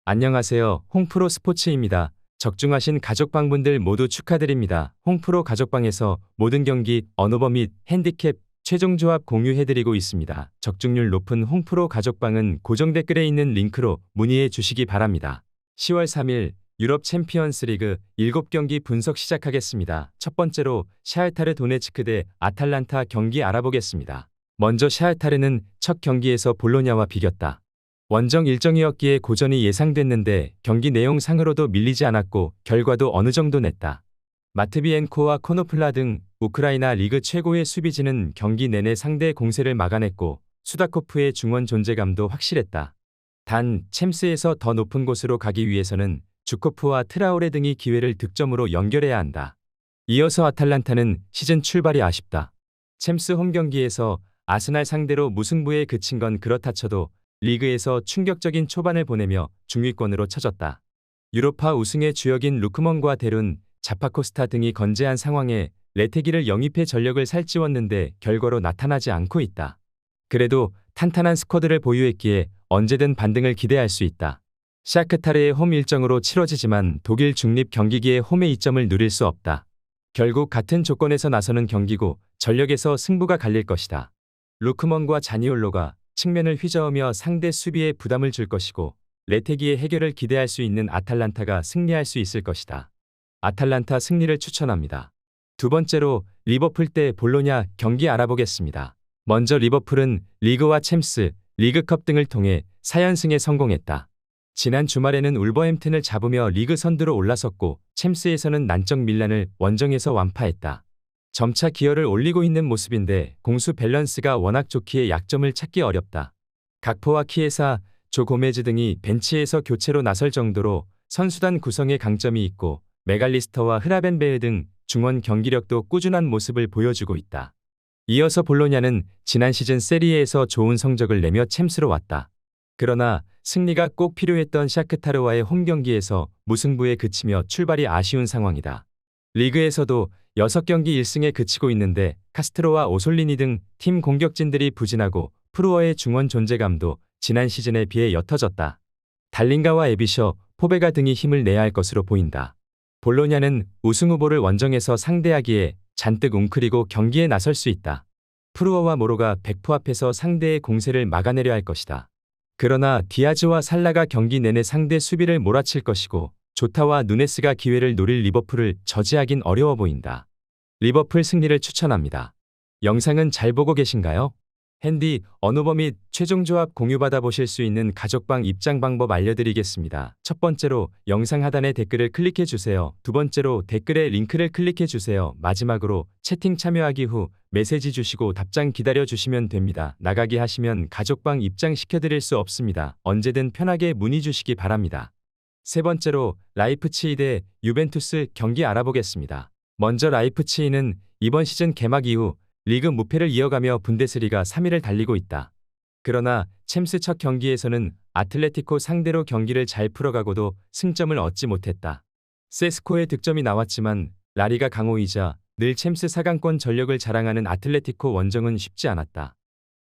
안녕하세요. 홍프로 스포츠입니다. 적중하신 가족방분들 모두 축하드립니다. 홍프로 가족방에서 모든 경기, 언오버 및 핸디캡, 최종 조합 공유해드리고 있습니다. 적중률 높은 홍프로 가족방은 고정 댓글에 있는 링크로 문의해 주시기 바랍니다. 10월 3일 유럽 챔피언스 리그 7경기 분석 시작하겠습니다. 첫 번째로 샤흐타르 도네츠크 대 아탈란타 경기 알아보겠습니다. 먼저 샤흐타르는 첫 경기에서 볼로냐와 비겼다. 원정 일정이었기에 고전이 예상됐는데 경기 내용상으로도 밀리지 않았고 결과도 어느 정도 냈다. 마트비엔코와 코노플라 등 우크라이나 리그 최고의 수비진은 경기 내내 상대의 공세를 막아냈고 수다코프의 중원 존재감도 확실했다. 단 챔스에서 더 높은 곳으로 가기 위해서는 주코프와 트라오레 등이 기회를 득점으로 연결해야 한다. 이어서 아탈란타는 시즌 출발이 아쉽다. 챔스 홈경기에서 아스날 상대로 무승부에 그친 건 그렇다 쳐도 리그에서 충격적인 초반을 보내며 중위권으로 쳐졌다. 유로파 우승의 주역인 루크먼과 데룬, 자파코스타 등이 건재한 상황에 레테기를 영입해 전력을 살찌웠는데 결과로 나타나지 않고 있다. 그래도 탄탄한 스쿼드를 보유했기에 언제든 반등을 기대할 수 있다. 샤크타르의 홈 일정으로 치러지지만 독일 중립 경기기에 홈의 이점을 누릴 수 없다. 결국 같은 조건에서 나서는 경기고 전력에서 승부가 갈릴 것이다. 루크먼과 자니올로가 측면을 휘저으며 상대 수비에 부담을 줄 것이고 레테기의 해결을 기대할 수 있는 아탈란타가 승리할 수 있을 것이다. 아탈란타 승리를 추천합니다. 두 번째로 리버풀 대 볼로냐 경기 알아보겠습니다. 먼저 리버풀은 리그와 챔스, 리그컵 등을 통해 4연승에 성공했다. 지난 주말에는 울버햄튼을 잡으며 리그 선두로 올라섰고 챔스에서는 난적 밀란을 원정에서 완파했다. 점차 기여를 올리고 있는 모습인데 공수 밸런스가 워낙 좋기에 약점을 찾기 어렵다. 각포와 키에사, 조 고메즈 등이 벤치에서 교체로 나설 정도로 선수단 구성에 강점이 있고 메갈리스터와 흐라벤베흐 등 중원 경기력도 꾸준한 모습을 보여주고 있다. 이어서 볼로냐는 지난 시즌 세리에에서 좋은 성적을 내며 챔스로 왔다. 그러나 승리가 꼭 필요했던 샤크타르와의 홈경기에서 무승부에 그치며 출발이 아쉬운 상황이다. 리그에서도 6경기 1승에 그치고 있는데 카스트로와 오솔리니 등 팀 공격진들이 부진하고 프루어의 중원 존재감도 지난 시즌에 비해 옅어졌다. 달링가와 에비셔, 포베가 등이 힘을 내야 할 것으로 보인다. 볼로냐는 우승 후보를 원정에서 상대하기에 잔뜩 웅크리고 경기에 나설 수 있다. 프루어와 모로가 백포 앞에서 상대의 공세를 막아내려 할 것이다. 그러나 디아즈와 살라가 경기 내내 상대 수비를 몰아칠 것이고 조타와 누네스가 기회를 노릴 리버풀을 저지하긴 어려워 보인다. 리버풀 승리를 추천합니다. 영상은 잘 보고 계신가요? 핸디, 언오버 및 최종 조합 공유받아 보실 수 있는 가족방 입장 방법 알려드리겠습니다. 첫 번째로 영상 하단에 댓글을 클릭해 주세요. 두 번째로 댓글에 링크를 클릭해 주세요. 마지막으로 채팅 참여하기 후 메시지 주시고 답장 기다려 주시면 됩니다. 나가기 하시면 가족방 입장 시켜드릴 수 없습니다. 언제든 편하게 문의 주시기 바랍니다. 세 번째로 라이프치히 대 유벤투스 경기 알아보겠습니다. 먼저 라이프치히는 이번 시즌 개막 이후 리그 무패를 이어가며 분데스리가 3위를 달리고 있다. 그러나 챔스 첫 경기에서는 아틀레티코 상대로 경기를 잘 풀어가고도 승점을 얻지 못했다. 세스코의 득점이 나왔지만 라리가 강호이자 늘 챔스 4강권 전력을 자랑하는 아틀레티코 원정은 쉽지 않았다.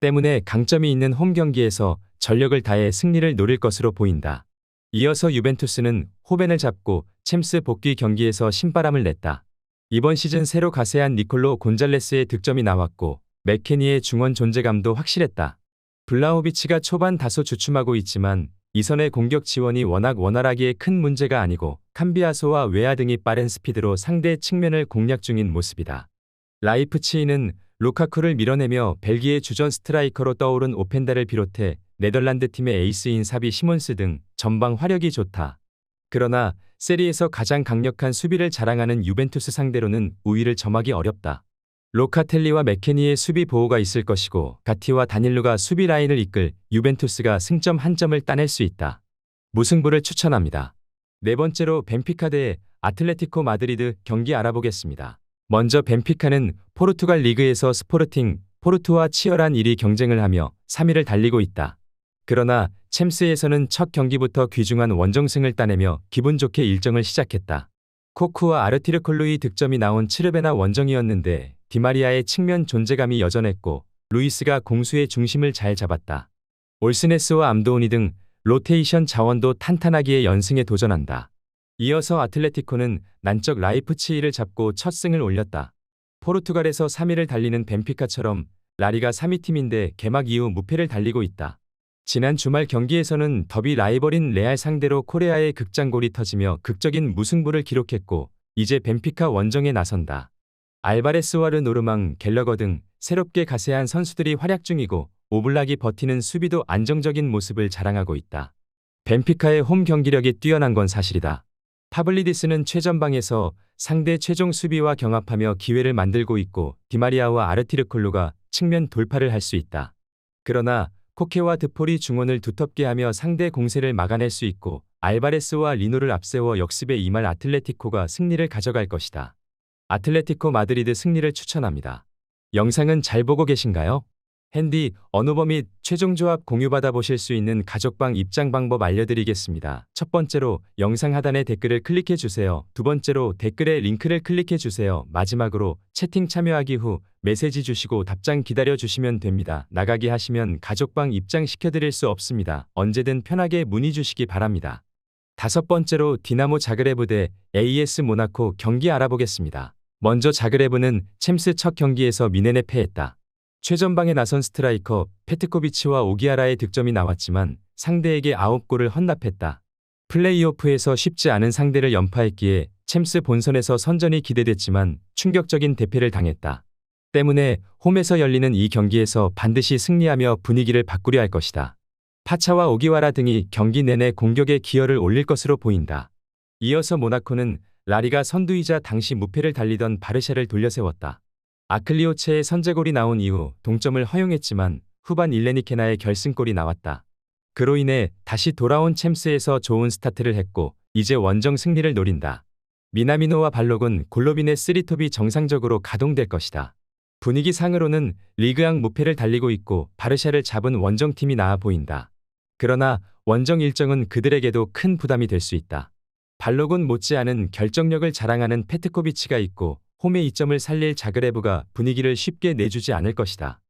때문에 강점이 있는 홈 경기에서 전력을 다해 승리를 노릴 것으로 보인다. 이어서 유벤투스는 호벤을 잡고 챔스 복귀 경기에서 신바람을 냈다. 이번 시즌 새로 가세한 니콜로 곤잘레스의 득점이 나왔고 맥케니의 중원 존재감도 확실했다. 블라호비치가 초반 다소 주춤하고 있지만 이선의 공격 지원이 워낙 원활하기에 큰 문제가 아니고 캄비아소와 웨아 등이 빠른 스피드로 상대 측면을 공략 중인 모습이다. 라이프치히는 루카쿠를 밀어내며 벨기에 주전 스트라이커로 떠오른 오펜다를 비롯해 네덜란드 팀의 에이스인 사비 시몬스 등 전방 화력이 좋다. 그러나 세리에서 가장 강력한 수비를 자랑하는 유벤투스 상대로는 우위를 점하기 어렵다. 로카텔리와 맥케니의 수비 보호가 있을 것이고 가티와 다닐루가 수비 라인을 이끌 유벤투스가 승점 한 점을 따낼 수 있다. 무승부를 추천합니다. 네 번째로 벤피카 대 아틀레티코 마드리드 경기 알아보겠습니다. 먼저 벤피카는 포르투갈 리그에서 스포르팅, 포르투와 치열한 1위 경쟁을 하며 3위를 달리고 있다. 그러나 챔스에서는 첫 경기부터 귀중한 원정승을 따내며 기분 좋게 일정을 시작했다. 코쿠와 아르티르콜루이 득점이 나온 츠르베나 원정이었는데 디마리아의 측면 존재감이 여전했고 루이스가 공수의 중심을 잘 잡았다. 올스네스와 암도오니 등 로테이션 자원도 탄탄하기에 연승에 도전한다. 이어서 아틀레티코는 난적 라이프치히를 잡고 첫 승을 올렸다. 포르투갈에서 3위를 달리는 벤피카처럼 라리가 3위 팀인데 개막 이후 무패를 달리고 있다. 지난 주말 경기에서는 더비 라이벌인 레알 상대로 코레아의 극장골이 터지며 극적인 무승부를 기록했고 이제 벤피카 원정에 나선다. 알바레스와 르노르망, 갤러거 등 새롭게 가세한 선수들이 활약 중이고 오블락이 버티는 수비도 안정적인 모습을 자랑하고 있다. 벤피카의 홈 경기력이 뛰어난 건 사실이다. 파블리디스는 최전방에서 상대 최종 수비와 경합하며 기회를 만들고 있고 디마리아와 아르티르콜루가 측면 돌파를 할 수 있다. 그러나 코케와 드폴이 중원을 두텁게 하며 상대 공세를 막아낼 수 있고 알바레스와 리노를 앞세워 역습에 임할 아틀레티코가 승리를 가져갈 것이다. 아틀레티코 마드리드 승리를 추천합니다. 영상은 잘 보고 계신가요? 핸디, 언어버 및 최종 조합 공유받아 보실 수 있는 가족방 입장 방법 알려드리겠습니다. 첫 번째로 영상 하단에 댓글을 클릭해 주세요. 두 번째로 댓글에 링크를 클릭해 주세요. 마지막으로 채팅 참여하기 후 메시지 주시고 답장 기다려 주시면 됩니다. 나가기 하시면 가족방 입장 시켜드릴 수 없습니다. 언제든 편하게 문의 주시기 바랍니다. 다섯 번째로 디나모 자그레브 대 AS 모나코 경기 알아보겠습니다. 먼저 자그레브는 챔스 첫 경기에서 미넨에 패했다. 최전방에 나선 스트라이커 페트코비치와 오기아라의 득점이 나왔지만 상대에게 9골을 헌납했다. 플레이오프에서 쉽지 않은 상대를 연파했기에 챔스 본선에서 선전이 기대됐지만 충격적인 대패를 당했다. 때문에 홈에서 열리는 이 경기에서 반드시 승리하며 분위기를 바꾸려 할 것이다. 파차와 오기와라 등이 경기 내내 공격에 기여를 올릴 것으로 보인다. 이어서 모나코는 라리가 선두이자 당시 무패를 달리던 바르샤를 돌려세웠다. 아클리오체의 선제골이 나온 이후 동점을 허용했지만 후반 일레니케나의 결승골이 나왔다. 그로 인해 다시 돌아온 챔스에서 좋은 스타트를 했고 이제 원정 승리를 노린다. 미나미노와 발록은 골로빈의 쓰리톱이 정상적으로 가동될 것이다. 분위기 상으로는 리그앙 무패를 달리고 있고 바르샤를 잡은 원정팀이 나아 보인다. 그러나 원정 일정은 그들에게도 큰 부담이 될 수 있다. 발록은 못지않은 결정력을 자랑하는 페트코비치가 있고 홈의 이점을 살릴 자그레브가 분위기를 쉽게 내주지 않을 것이다.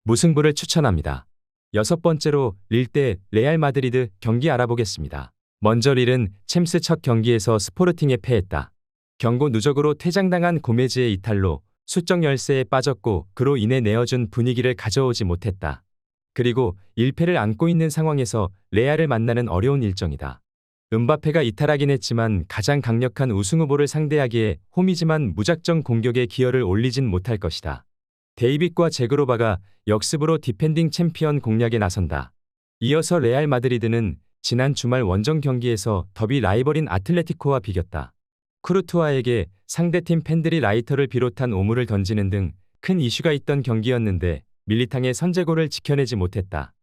무승부를 추천합니다. 여섯 번째로 릴 대 레알 마드리드 경기 알아보겠습니다. 먼저 릴은 챔스 첫 경기에서 스포르팅에 패했다. 경고 누적으로 퇴장당한 고메즈의 이탈로 수적 열세에 빠졌고 그로 인해 내어준 분위기를 가져오지 못했다. 그리고 1패를 안고 있는 상황에서 레알을 만나는 어려운 일정이다. 음바페가 이탈하긴 했지만 가장 강력한 우승 후보를 상대하기에 홈이지만 무작정 공격에 기여를 올리진 못할 것이다. 데이빗과 제그로바가 역습으로 디펜딩 챔피언 공략에 나선다. 이어서 레알 마드리드는 지난 주말 원정 경기에서 더비 라이벌인 아틀레티코와 비겼다. 쿠르투아에게 상대팀 팬들이 라이터를 비롯한 오물을 던지는 등 큰 이슈가 있던 경기였는데 밀리탕의 선제골을 지켜내지 못했다.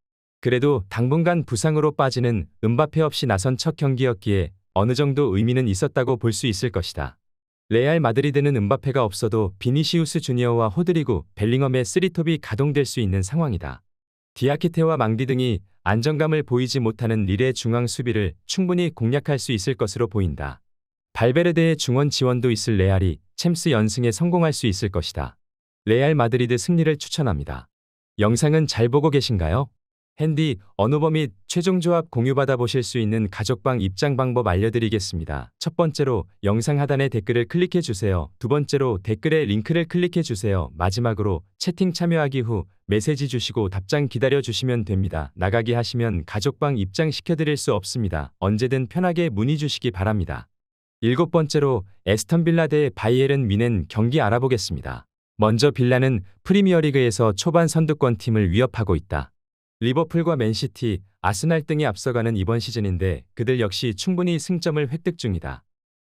그래도 당분간 부상으로 빠지는 음바페 없이 나선 첫 경기였기에 어느 정도 의미는 있었다고 볼 수 있을 것이다. 레알 마드리드는 음바페가 없어도 비니시우스 주니어와 호드리구, 벨링엄의 쓰리톱이 가동될 수 있는 상황이다. 디아키테와 망디 등이 안정감을 보이지 못하는 릴의 중앙 수비를 충분히 공략할 수 있을 것으로 보인다. 발베르데의 중원 지원도 있을 레알이 챔스 연승에 성공할 수 있을 것이다. 레알 마드리드 승리를 추천합니다. 영상은 잘 보고 계신가요? 핸디, 언어버 및 최종 조합 공유받아 보실 수 있는 가족방 입장 방법 알려드리겠습니다. 첫 번째로 영상 하단에 댓글을 클릭해 주세요. 두 번째로 댓글에 링크를 클릭해 주세요. 마지막으로 채팅 참여하기 후 메시지 주시고 답장 기다려 주시면 됩니다. 나가기 하시면 가족방 입장 시켜드릴 수 없습니다. 언제든 편하게 문의 주시기 바랍니다. 일곱 번째로 에스턴 빌라 대 바이에른 뮌헨 경기 알아보겠습니다. 먼저 빌라는 프리미어리그에서 초반 선두권 팀을 위협하고 있다. 리버풀과 맨시티, 아스날 등이 앞서가는 이번 시즌인데 그들 역시 충분히 승점을 획득 중이다.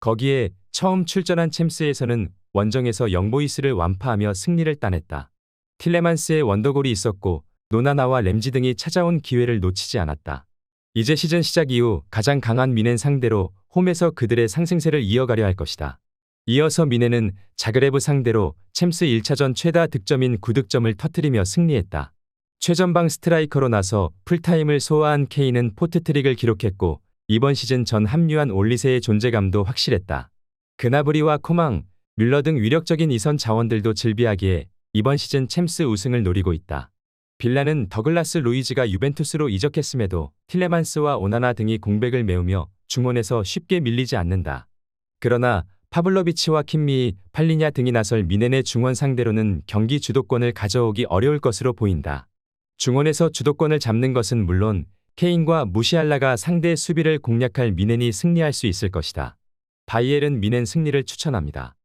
거기에 처음 출전한 챔스에서는 원정에서 영보이스를 완파하며 승리를 따냈다. 틸레만스의 원더골이 있었고 노나나와 램지 등이 찾아온 기회를 놓치지 않았다. 이제 시즌 시작 이후 가장 강한 뮌헨 상대로 홈에서 그들의 상승세를 이어가려 할 것이다. 이어서 뮌헨은 자그레브 상대로 챔스 1차전 최다 득점인 9득점을 터뜨리며 승리했다. 최전방 스트라이커로 나서 풀타임을 소화한 케인은 포트트릭을 기록했고 이번 시즌 전 합류한 올리세의 존재감도 확실했다. 그나브리와 코망, 뮬러 등 위력적인 이선 자원들도 즐비하기에 이번 시즌 챔스 우승을 노리고 있다. 빌라는 더글라스 루이즈가 유벤투스로 이적했음에도 틸레만스와 오나나 등이 공백을 메우며 중원에서 쉽게 밀리지 않는다. 그러나 파블로비치와 킴미, 팔리냐 등이 나설 미넨의 중원 상대로는 경기 주도권을 가져오기 어려울 것으로 보인다. 중원에서 주도권을 잡는 것은 물론 케인과 무시알라가 상대의 수비를 공략할 미넨이 승리할 수 있을 것이다. 바이엘은 미넨 승리를 추천합니다.